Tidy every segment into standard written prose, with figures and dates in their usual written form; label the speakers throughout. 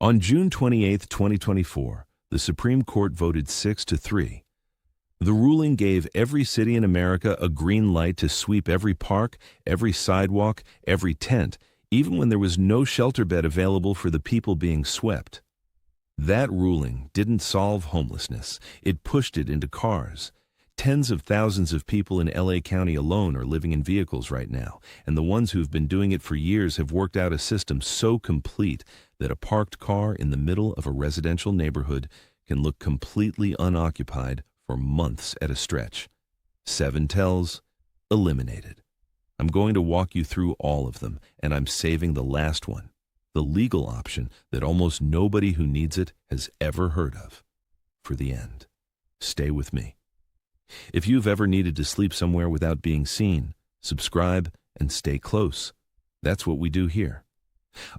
Speaker 1: On June 28, 2024, the Supreme Court voted 6-3. The ruling gave every city in America a green light to sweep every park, every sidewalk, every tent, even when there was no shelter bed available for the people being swept. That ruling didn't solve homelessness. It pushed it into cars. Tens of thousands of people in LA County alone are living in vehicles right now, and the ones who've been doing it for years have worked out a system so complete that a parked car in the middle of a residential neighborhood can look completely unoccupied for months at a stretch. 7 tells, eliminated. I'm going to walk you through all of them, and I'm saving the last one, the legal option that almost nobody who needs it has ever heard of, for the end. Stay with me. If you've ever needed to sleep somewhere without being seen, subscribe and stay close. That's what we do here.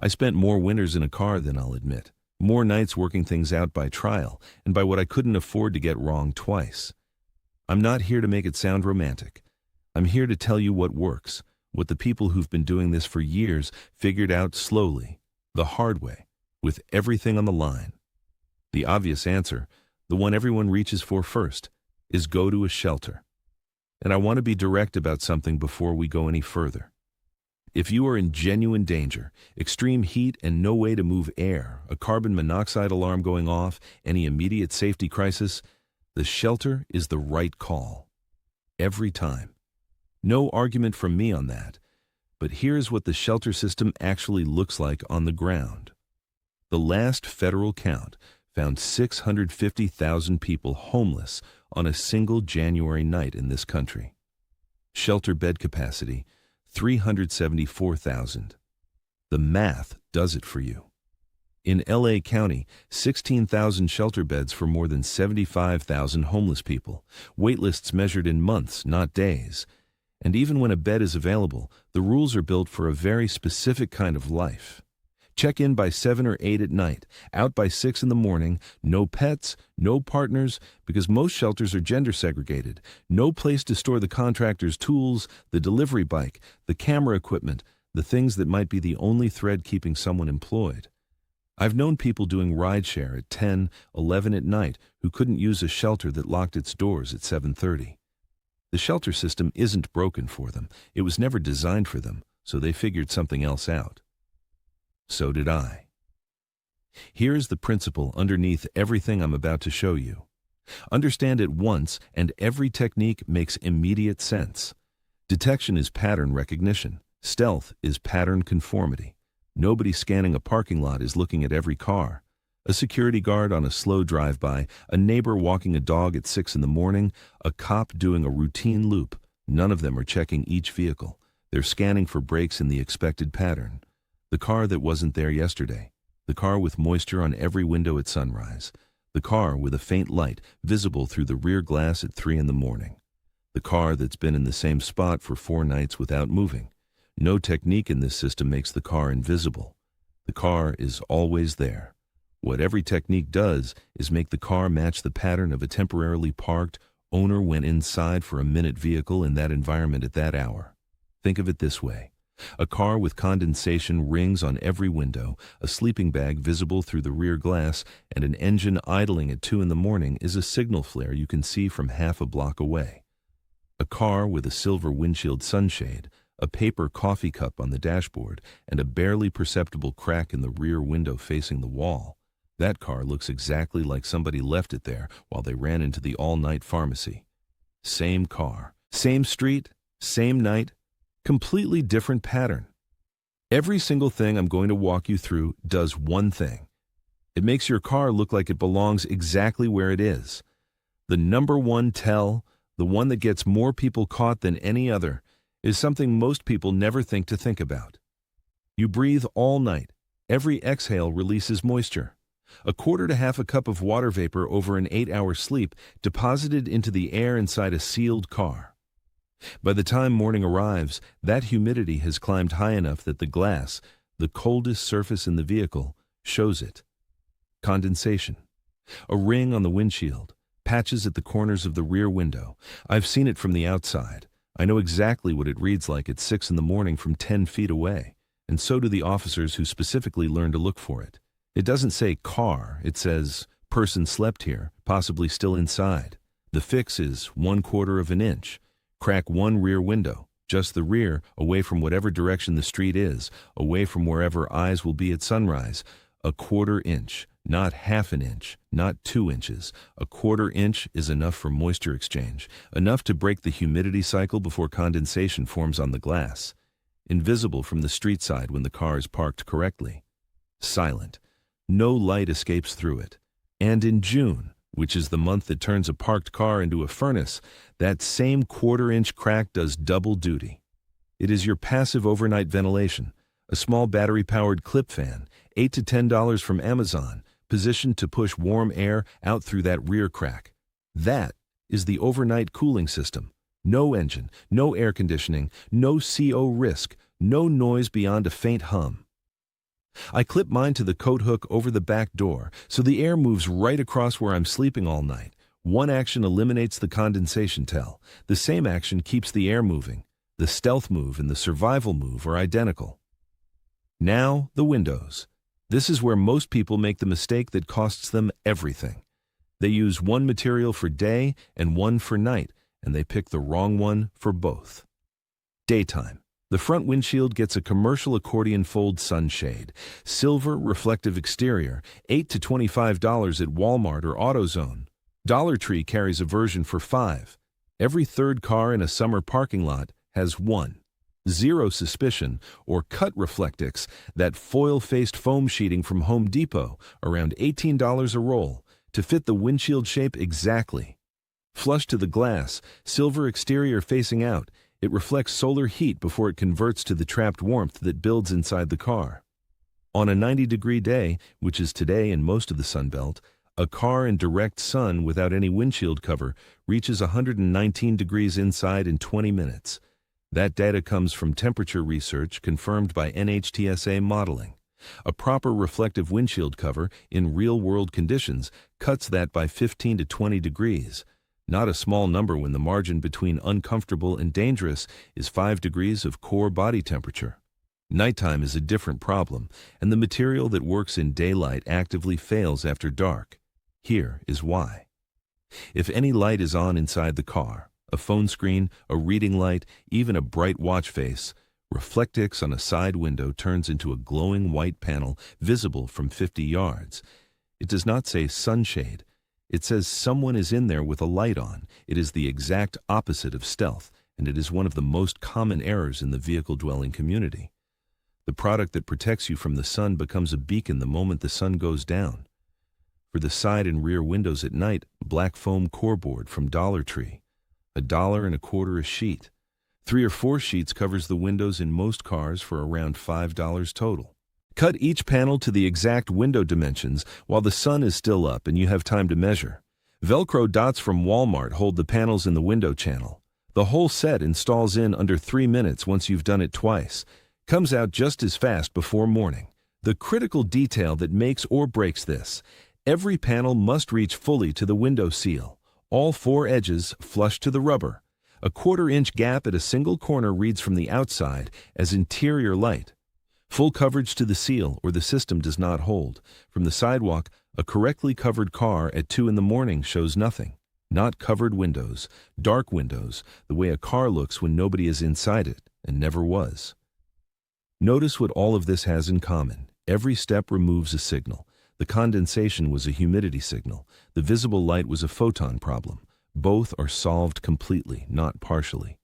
Speaker 1: I spent more winters in a car than I'll admit, more nights working things out by trial and by what I couldn't afford to get wrong twice. I'm not here to make it sound romantic. I'm here to tell you what works, what the people who've been doing this for years figured out slowly, the hard way, with everything on the line. The obvious answer, the one everyone reaches for first, is go to a shelter. And I want to be direct about something before we go any further. If you are in genuine danger, extreme heat and no way to move air, a carbon monoxide alarm going off, any immediate safety crisis, the shelter is the right call. Every time. No argument from me on that. But here's what the shelter system actually looks like on the ground. The last federal count found 650,000 people homeless on a single January night in this country. Shelter bed capacity, 374,000. The math does it for you. In LA County, 16,000 shelter beds for more than 75,000 homeless people. Waitlists measured in months, not days. And even when a bed is available, the rules are built for a very specific kind of life. Check in by 7 or 8 at night, out by 6 in the morning, no pets, no partners, because most shelters are gender segregated, no place to store the contractor's tools, the delivery bike, the camera equipment, the things that might be the only thread keeping someone employed. I've known people doing rideshare at 10, 11 at night who couldn't use a shelter that locked its doors at 7:30. The shelter system isn't broken for them. It was never designed for them, so they figured something else out. So did I. Here's the principle underneath everything I'm about to show you. Understand it once, and every technique makes immediate sense. Detection is pattern recognition. Stealth is pattern conformity. Nobody scanning a parking lot is looking at every car. A security guard on a slow drive-by, a neighbor walking a dog at 6 in the morning, a cop doing a routine loop. None of them are checking each vehicle. They're scanning for breaks in the expected pattern. The car that wasn't there yesterday. The car with moisture on every window at sunrise. The car with a faint light visible through the rear glass at 3 in the morning. The car that's been in the same spot for 4 nights without moving. No technique in this system makes the car invisible. The car is always there. What every technique does is make the car match the pattern of a temporarily parked, owner went inside for a minute vehicle in that environment at that hour. Think of it this way. A car with condensation rings on every window, a sleeping bag visible through the rear glass, and an engine idling at 2 in the morning is a signal flare you can see from half a block away. A car with a silver windshield sunshade, a paper coffee cup on the dashboard, and a barely perceptible crack in the rear window facing the wall. That car looks exactly like somebody left it there while they ran into the all-night pharmacy. Same car, same street, same night, completely different pattern. Every single thing I'm going to walk you through does one thing. It makes your car look like it belongs exactly where it is. The number one tell, the one that gets more people caught than any other, is something most people never think to think about. You breathe all night. Every exhale releases moisture. A quarter to half a cup of water vapor over an 8-hour sleep deposited into the air inside a sealed car. By the time morning arrives, that humidity has climbed high enough that the glass, the coldest surface in the vehicle, shows it. Condensation. A ring on the windshield, patches at the corners of the rear window. I've seen it from the outside. I know exactly what it reads like at 6 in the morning from 10 feet away, and so do the officers who specifically learn to look for it. It doesn't say car, it says person slept here, possibly still inside. The fix is 1/4 of an inch. Crack one rear window, just the rear, away from whatever direction the street is, away from wherever eyes will be at sunrise. 1/4 inch, not 1/2 inch, not 2 inches. 1/4 inch is enough for moisture exchange, enough to break the humidity cycle before condensation forms on the glass. Invisible from the street side when the car is parked correctly. Silent. No light escapes through it. And in June, which is the month that turns a parked car into a furnace, that same 1/4 inch crack does double duty. It is your passive overnight ventilation, a small battery-powered clip fan, $8 to $10 from Amazon, positioned to push warm air out through that rear crack. That is the overnight cooling system. No engine, no air conditioning, no CO risk, no noise beyond a faint hum. I clip mine to the coat hook over the back door, so the air moves right across where I'm sleeping all night. One action eliminates the condensation tell. The same action keeps the air moving. The stealth move and the survival move are identical. Now, the windows. This is where most people make the mistake that costs them everything. They use one material for day and one for night, and they pick the wrong one for both. Daytime. The front windshield gets a commercial accordion fold sunshade. Silver reflective exterior, $8 to $25 at Walmart or AutoZone. Dollar Tree carries a version for $5. Every third car in a summer parking lot has one. Zero Suspicion, or Cut Reflectix, that foil-faced foam sheeting from Home Depot, around $18 a roll, to fit the windshield shape exactly. Flush to the glass, silver exterior facing out, it reflects solar heat before it converts to the trapped warmth that builds inside the car. On a 90-degree day, which is today in most of the Sun Belt, a car in direct sun without any windshield cover reaches 119 degrees inside in 20 minutes. That data comes from temperature research confirmed by NHTSA modeling. A proper reflective windshield cover in real-world conditions cuts that by 15 to 20 degrees. Not a small number when the margin between uncomfortable and dangerous is 5 degrees of core body temperature. Nighttime is a different problem, and the material that works in daylight actively fails after dark. Here is why. If any light is on inside the car, a phone screen, a reading light, even a bright watch face, Reflectix on a side window turns into a glowing white panel visible from 50 yards. It does not say sunshade. It says someone is in there with a light on. It is the exact opposite of stealth, and it is one of the most common errors in the vehicle-dwelling community. The product that protects you from the sun becomes a beacon the moment the sun goes down. For the side and rear windows at night, black foam core board from Dollar Tree. $1.25 a sheet. 3 or 4 sheets covers the windows in most cars for around $5 total. Cut each panel to the exact window dimensions while the sun is still up and you have time to measure. Velcro dots from Walmart hold the panels in the window channel. The whole set installs in under 3 minutes once you've done it twice. Comes out just as fast before morning. The critical detail that makes or breaks this: every panel must reach fully to the window seal. All 4 edges flush to the rubber. A 1/4 inch gap at a single corner reads from the outside as interior light. Full coverage to the seal or the system does not hold. From the sidewalk, a correctly covered car at 2 in the morning shows nothing. Not covered windows, dark windows, the way a car looks when nobody is inside it, and never was. Notice what all of this has in common. Every step removes a signal. The condensation was a humidity signal. The visible light was a photon problem. Both are solved completely, not partially.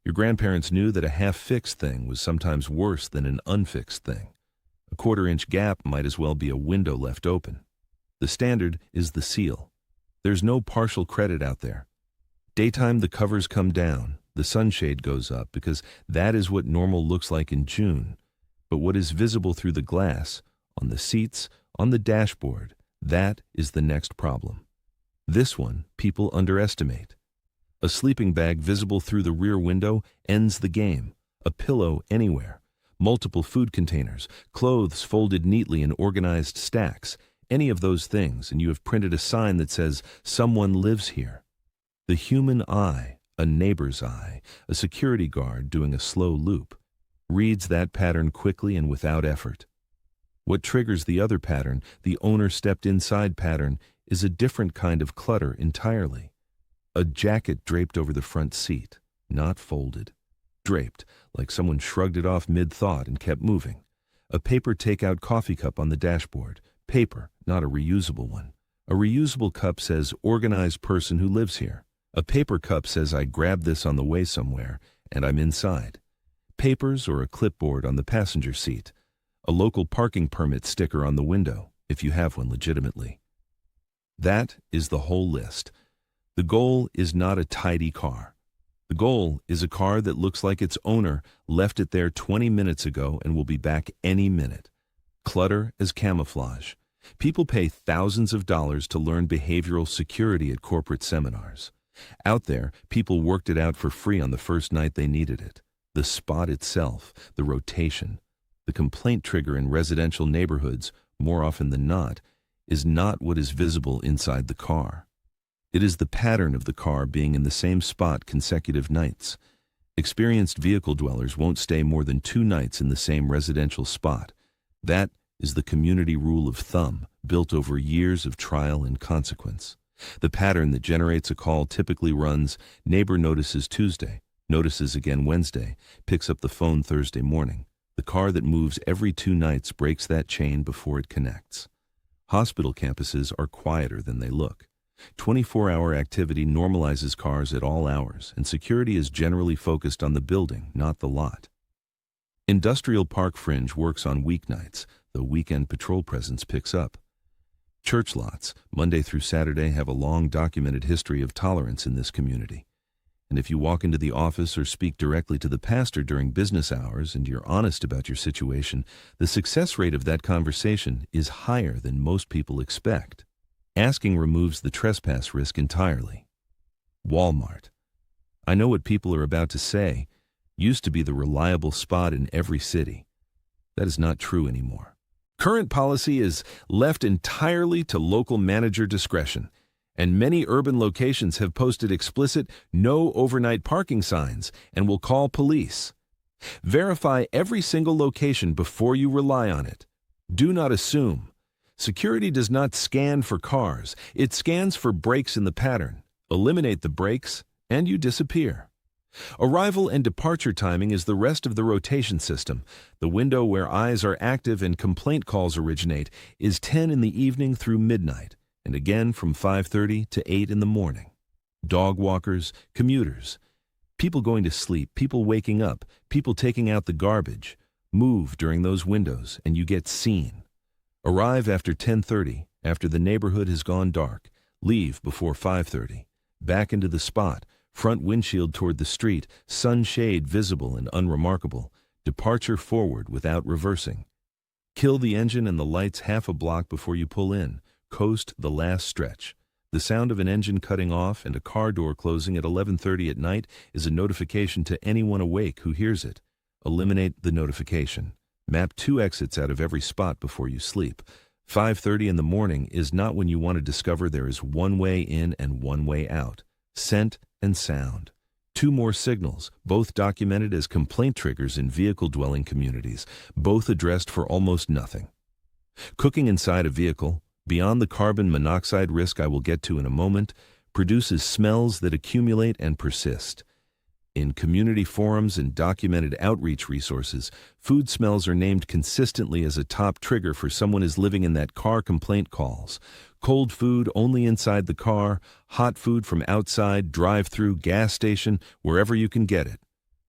Speaker 1: Your grandparents knew that a half-fixed thing was sometimes worse than an unfixed thing. A 1/4 inch gap might as well be a window left open. The standard is the seal. There's no partial credit out there. Daytime, the covers come down. The sunshade goes up because that is what normal looks like in June. But what is visible through the glass, on the seats, on the dashboard, that is the next problem. This one people underestimate. A sleeping bag visible through the rear window ends the game. A pillow anywhere. Multiple food containers, clothes folded neatly in organized stacks. Any of those things, and you have printed a sign that says, "Someone lives here." The human eye, a neighbor's eye, a security guard doing a slow loop, reads that pattern quickly and without effort. What triggers the other pattern, the owner stepped inside pattern, is a different kind of clutter entirely. A jacket draped over the front seat, not folded. Draped, like someone shrugged it off mid-thought and kept moving. A paper takeout coffee cup on the dashboard. Paper, not a reusable one. A reusable cup says, organized person who lives here. A paper cup says, I grabbed this on the way somewhere, and I'm inside. Papers or a clipboard on the passenger seat. A local parking permit sticker on the window, if you have one legitimately. That is the whole list. The goal is not a tidy car. The goal is a car that looks like its owner left it there 20 minutes ago and will be back any minute. Clutter as camouflage. People pay thousands of dollars to learn behavioral security at corporate seminars. Out there, people worked it out for free on the first night they needed it. The spot itself, the rotation, the complaint trigger in residential neighborhoods, more often than not, is not what is visible inside the car. It is the pattern of the car being in the same spot consecutive nights. Experienced vehicle dwellers won't stay more than 2 nights in the same residential spot. That is the community rule of thumb, built over years of trial and consequence. The pattern that generates a call typically runs, neighbor notices Tuesday, notices again Wednesday, picks up the phone Thursday morning. The car that moves every 2 nights breaks that chain before it connects. Hospital campuses are quieter than they look. 24-hour activity normalizes cars at all hours, and security is generally focused on the building, not the lot. Industrial park fringe works on weeknights, though weekend patrol presence picks up. Church lots, Monday through Saturday, have a long documented history of tolerance in this community. And if you walk into the office or speak directly to the pastor during business hours and you're honest about your situation, the success rate of that conversation is higher than most people expect. Asking removes the trespass risk entirely. Walmart. I know what people are about to say. Used to be the reliable spot in every city. That is not true anymore. Current policy is left entirely to local manager discretion, and many urban locations have posted explicit no overnight parking signs and will call police. Verify every single location before you rely on it. Do not assume. Security does not scan for cars. It scans for breaks in the pattern. Eliminate the breaks, and you disappear. Arrival and departure timing is the rest of the rotation system. The window where eyes are active and complaint calls originate is 10 in the evening through midnight, and again from 5:30 to 8 in the morning. Dog walkers, commuters, people going to sleep, people waking up, people taking out the garbage, move during those windows and you get seen. Arrive after 10:30, after the neighborhood has gone dark. Leave before 5:30. Back into the spot, front windshield toward the street, sunshade visible and unremarkable. Departure forward without reversing. Kill the engine and the lights half a block before you pull in. Coast the last stretch. The sound of an engine cutting off and a car door closing at 11:30 at night is a notification to anyone awake who hears it. Eliminate the notification. Map 2 exits out of every spot before you sleep. 5:30 in the morning is not when you want to discover there is one way in and one way out. Scent and sound. 2 more signals, both documented as complaint triggers in vehicle-dwelling communities, both addressed for almost nothing. Cooking inside a vehicle, beyond the carbon monoxide risk I will get to in a moment, produces smells that accumulate and persist. In community forums and documented outreach resources, food smells are named consistently as a top trigger for someone is living in that car complaint calls. Cold food only inside the car, hot food from outside, drive-through, gas station, wherever you can get it.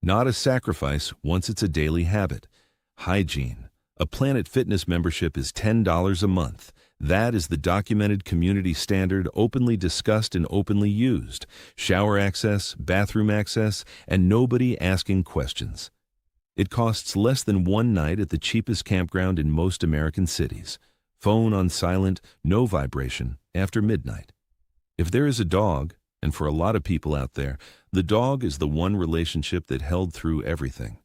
Speaker 1: Not a sacrifice once it's a daily habit. Hygiene. A Planet Fitness membership is $10 a month. That is the documented community standard, openly discussed and openly used. Shower access, bathroom access, and nobody asking questions. It costs less than 1 night at the cheapest campground in most American cities. Phone on silent, no vibration, after midnight. If there is a dog, and for a lot of people out there, the dog is the one relationship that held through everything.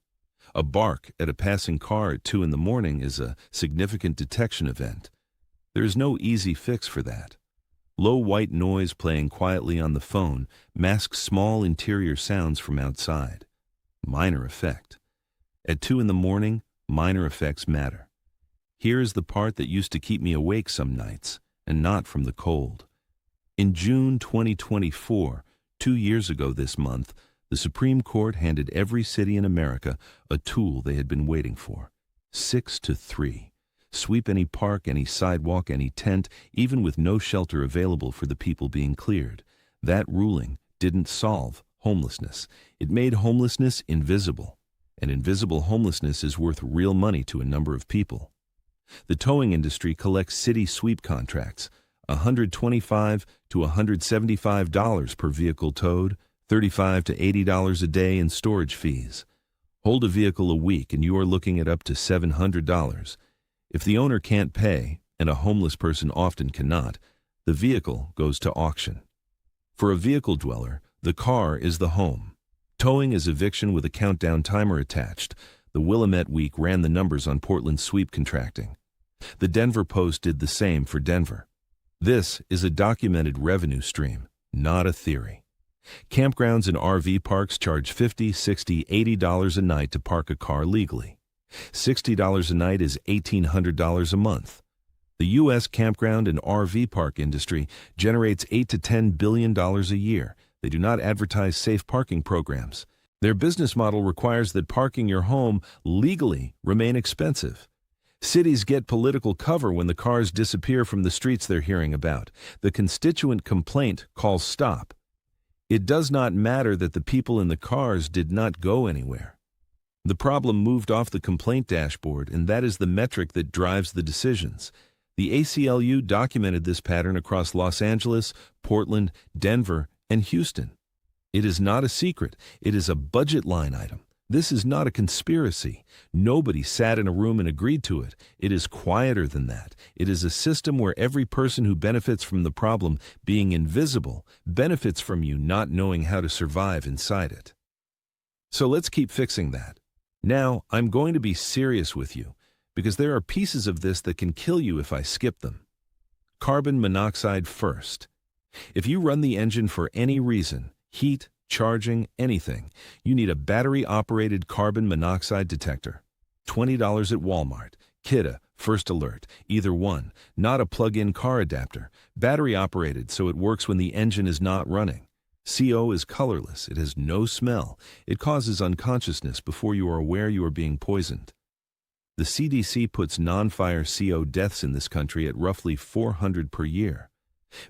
Speaker 1: A bark at a passing car at 2 in the morning is a significant detection event. There is no easy fix for that. Low white noise playing quietly on the phone masks small interior sounds from outside. Minor effect. At 2 in the morning, minor effects matter. Here's the part that used to keep me awake some nights, and not from the cold. In June 2024, 2 years ago this month, the Supreme Court handed every city in America a tool they had been waiting for. 6-3. Sweep any park, any sidewalk, any tent, even with no shelter available for the people being cleared. That ruling didn't solve homelessness. It made homelessness invisible. And invisible homelessness is worth real money to a number of people. The towing industry collects city sweep contracts, $125 to $175 per vehicle towed, $35 to $80 a day in storage fees. Hold a vehicle a week and you are looking at up to $700. If the owner can't pay, and a homeless person often cannot, the vehicle goes to auction. For a vehicle dweller, the car is the home. Towing is eviction with a countdown timer attached. The Willamette Week ran the numbers on Portland's sweep contracting. The Denver Post did the same for Denver. This is a documented revenue stream, not a theory. Campgrounds and RV parks charge $50, $60, $80 a night to park a car legally. $60 a night is $1,800 a month. The U.S. campground and RV park industry generates $8 to $10 billion a year. They do not advertise safe parking programs. Their business model requires that parking your home legally remain expensive. Cities get political cover when the cars disappear from the streets they're hearing about. The constituent complaint calls stop. It does not matter that the people in the cars did not go anywhere. The problem moved off the complaint dashboard, and that is the metric that drives the decisions. The ACLU documented this pattern across Los Angeles, Portland, Denver, and Houston. It is not a secret. It is a budget line item. This is not a conspiracy. Nobody sat in a room and agreed to it. It is quieter than that. It is a system where every person who benefits from the problem being invisible benefits from you not knowing how to survive inside it. So let's keep fixing that. Now, I'm going to be serious with you, because there are pieces of this that can kill you if I skip them. Carbon monoxide first. If you run the engine for any reason, heat, charging, anything, you need a battery-operated carbon monoxide detector. $20 at Walmart. Kidda, First Alert, either one, not a plug-in car adapter. Battery-operated so it works when the engine is not running. CO is colorless. It has no smell. It causes unconsciousness before you are aware you are being poisoned. The CDC puts non-fire CO deaths in this country at roughly 400 per year.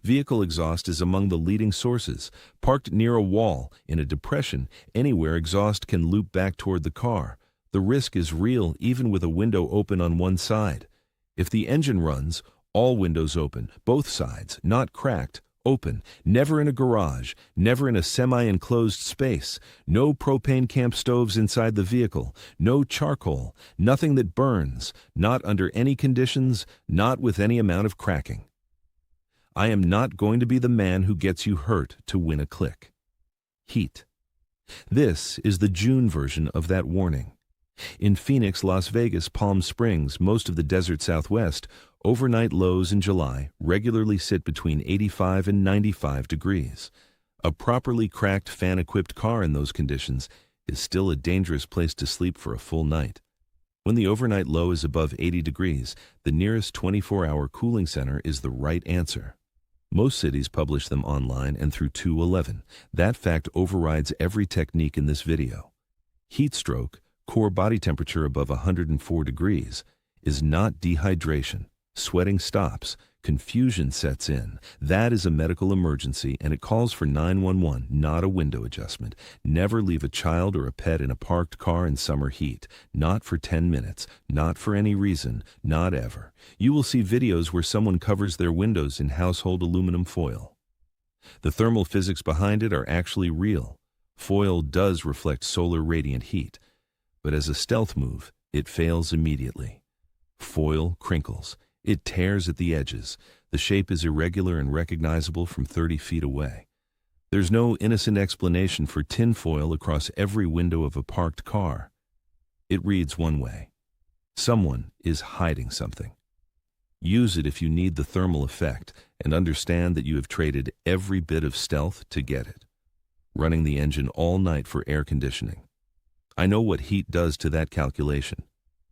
Speaker 1: Vehicle exhaust is among the leading sources. Parked near a wall, in a depression, anywhere exhaust can loop back toward the car. The risk is real even with a window open on one side. If the engine runs, all windows open, both sides, not cracked, open, never in a garage, never in a semi-enclosed space, no propane camp stoves inside the vehicle, no charcoal, nothing that burns, not under any conditions, not with any amount of cracking. I am not going to be the man who gets you hurt to win a click. Heat. This is the June version of that warning. In Phoenix, Las Vegas, Palm Springs, most of the desert Southwest, overnight lows in July regularly sit between 85 and 95 degrees. A properly cracked fan-equipped car in those conditions is still a dangerous place to sleep for a full night. When the overnight low is above 80 degrees, the nearest 24-hour cooling center is the right answer. Most cities publish them online and through 211. That fact overrides every technique in this video. Heat stroke, core body temperature above 104 degrees, is not dehydration. Sweating stops. Confusion sets in. That is a medical emergency, and it calls for 911, not a window adjustment. Never leave a child or a pet in a parked car in summer heat. Not for 10 minutes. Not for any reason. Not ever. You will see videos where someone covers their windows in household aluminum foil. The thermal physics behind it are actually real. Foil does reflect solar radiant heat, but as a stealth move, it fails immediately. Foil crinkles. It tears at the edges. The shape is irregular and recognizable from 30 feet away. There's no innocent explanation for tinfoil across every window of a parked car. It reads one way. Someone is hiding something. Use it if you need the thermal effect, and understand that you have traded every bit of stealth to get it. Running the engine all night for air conditioning. I know what heat does to that calculation.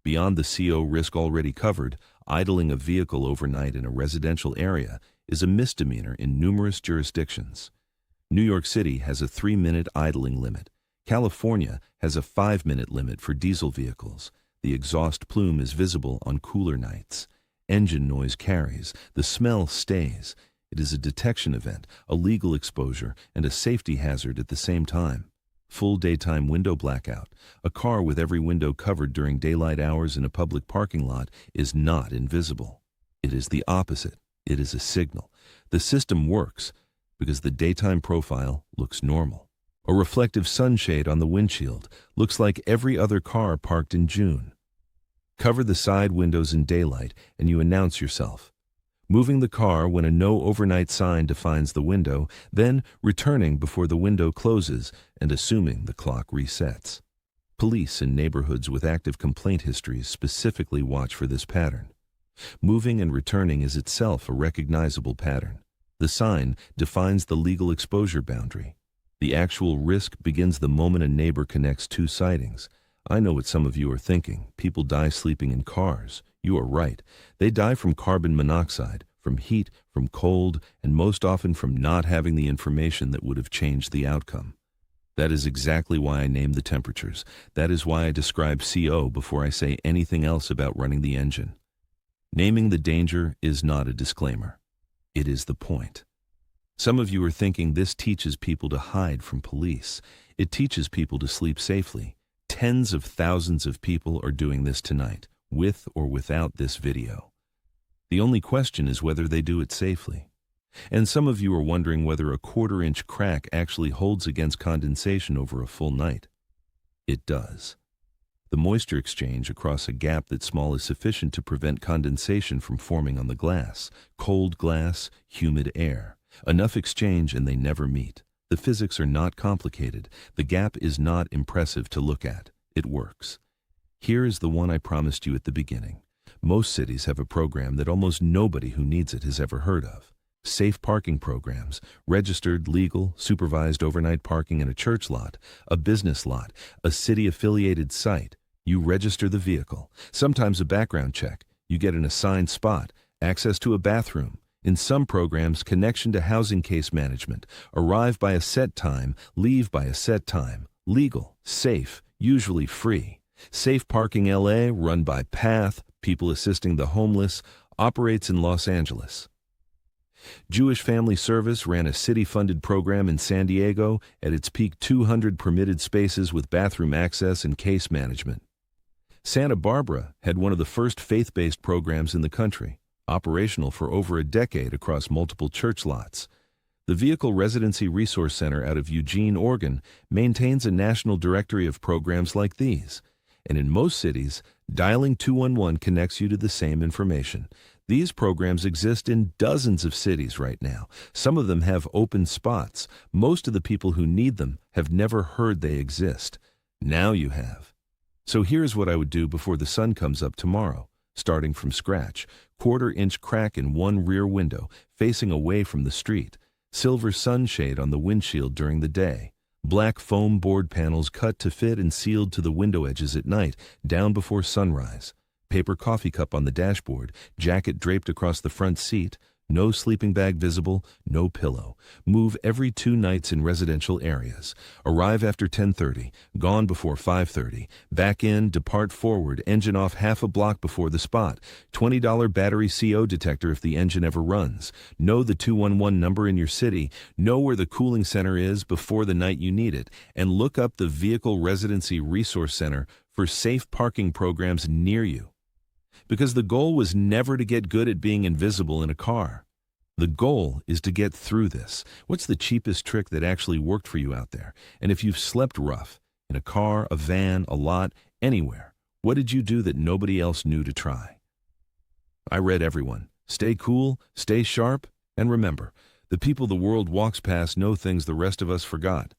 Speaker 1: Beyond the CO risk already covered, idling a vehicle overnight in a residential area is a misdemeanor in numerous jurisdictions. New York City has a 3-minute idling limit. California has a 5-minute limit for diesel vehicles. The exhaust plume is visible on cooler nights. Engine noise carries. The smell stays. It is a detection event, a legal exposure, and a safety hazard at the same time. Full daytime window blackout. A car with every window covered during daylight hours in a public parking lot is not invisible. It is the opposite. It is a signal. The system works because the daytime profile looks normal. A reflective sunshade on the windshield looks like every other car parked in June. Cover the side windows in daylight and you announce yourself. Moving the car when a no overnight sign defines the window, then returning before the window closes and assuming the clock resets. Police in neighborhoods with active complaint histories specifically watch for this pattern. Moving and returning is itself a recognizable pattern. The sign defines the legal exposure boundary. The actual risk begins the moment a neighbor connects two sightings. I know what some of you are thinking. People die sleeping in cars. You are right. They die from carbon monoxide, from heat, from cold, and most often from not having the information that would have changed the outcome. That is exactly why I name the temperatures. That is why I describe CO before I say anything else about running the engine. Naming the danger is not a disclaimer. It is the point. Some of you are thinking this teaches people to hide from police. It teaches people to sleep safely. Tens of thousands of people are doing this tonight, with or without this video. The only question is whether they do it safely. And some of you are wondering whether a 1/4-inch crack actually holds against condensation over a full night. It does. The moisture exchange across a gap that small is sufficient to prevent condensation from forming on the glass. Cold glass, humid air. Enough exchange and they never meet. The physics are not complicated. The gap is not impressive to look at. It works. Here is the one I promised you at the beginning. Most cities have a program that almost nobody who needs it has ever heard of. Safe parking programs, registered, legal, supervised overnight parking in a church lot, a business lot, a city-affiliated site. You register the vehicle, sometimes a background check. You get an assigned spot, access to a bathroom. In some programs, connection to housing case management. Arrive by a set time, leave by a set time. Legal, safe, usually free. Safe Parking LA, run by PATH, People Assisting the Homeless, operates in Los Angeles. Jewish Family Service ran a city-funded program in San Diego, at its peak 200 permitted spaces with bathroom access and case management. Santa Barbara had one of the first faith-based programs in the country, operational for over a decade across multiple church lots. The Vehicle Residency Resource Center out of Eugene, Oregon, maintains a national directory of programs like these. And in most cities, dialing 211 connects you to the same information. These programs exist in dozens of cities right now. Some of them have open spots. Most of the people who need them have never heard they exist. Now you have. So here's what I would do before the sun comes up tomorrow. Starting from scratch, 1/4-inch crack in one rear window, facing away from the street. Silver sunshade on the windshield during the day. Black foam board panels cut to fit and sealed to the window edges at night, down before sunrise. Paper coffee cup on the dashboard, jacket draped across the front seat, no sleeping bag visible, no pillow. Move every 2 nights in residential areas. Arrive after 10:30, gone before 5:30. Back in, depart forward, engine off half a block before the spot. $20 battery CO detector if the engine ever runs. Know the 211 number in your city. Know where the cooling center is before the night you need it. And look up the Vehicle Residency Resource Center for safe parking programs near you. Because the goal was never to get good at being invisible in a car. The goal is to get through this. What's the cheapest trick that actually worked for you out there? And if you've slept rough, in a car, a van, a lot, anywhere, what did you do that nobody else knew to try? I read everyone. Stay cool, stay sharp, and remember, the people the world walks past know things the rest of us forgot.